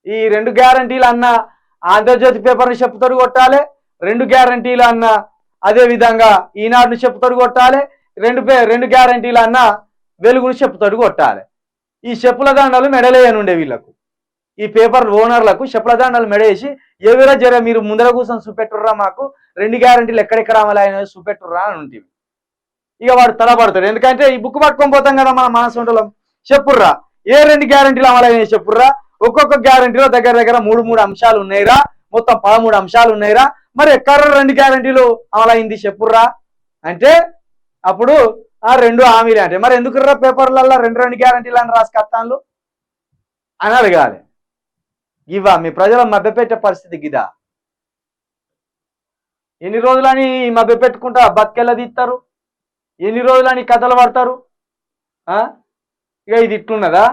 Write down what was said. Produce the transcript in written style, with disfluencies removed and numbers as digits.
ఈ 2 గ్యారంటీలు అన్న ఆంధ్రజ్యోతి పేపర్ని చెప్పుతోడు కొట్టాలి, 2 గ్యారంటీలు అన్న అదే విధంగా ఈనాడుని చెప్పుతోడు కొట్టాలి, 2 గ్యారంటీలు అన్న వెలుగుని చెప్పుతోడు కొట్టాలి. ఈ చెప్పుల దండలు మెడలేయనుండే వీళ్ళకు, ఈ పేపర్ ఓనర్లకు చెప్పుల దండలు మెడేసి ఎవరో జర మీరు ముందర కూర్చొని చూపెట్టుర్రా, మాకు 2 గ్యారంటీలు ఎక్కడెక్కడ అమలు అయినా చూపెట్టుర్రా అని ఉంటుంది. ఇక వాడు తలపడతాడు, ఎందుకంటే ఈ బుక్ పట్టుకొని పోతాం కదా మన మనసుంటలం. చెప్పుర్రా ఏ 2 గ్యారంటీలు అమలైనవి చెప్పుర్రా, ఒక్కొక్క గ్యారంటీలో దగ్గర దగ్గర 3 అంశాలు ఉన్నాయిరా, మొత్తం 13 అంశాలు ఉన్నాయిరా, మరి ఎక్కడ 2 గ్యారంటీలు అమలైంది చెప్పుర్రా అంటే అప్పుడు ఆ 2 హామీలే అంటే మరి ఎందుకుర్రా పేపర్లలో 2 గ్యారంటీలు అని రాసుకొస్తాను అని అడగాలి. ఇవా మీ ప్రజల మభ్యపెట్టే పరిస్థితి గిదా? ఎన్ని రోజులని మభ్యపెట్టుకుంటా బతికెళ్ళ తీస్తారు, ఎన్ని రోజులని కథలు పడతారు? ఇక ఇది ఇట్లున్నదా?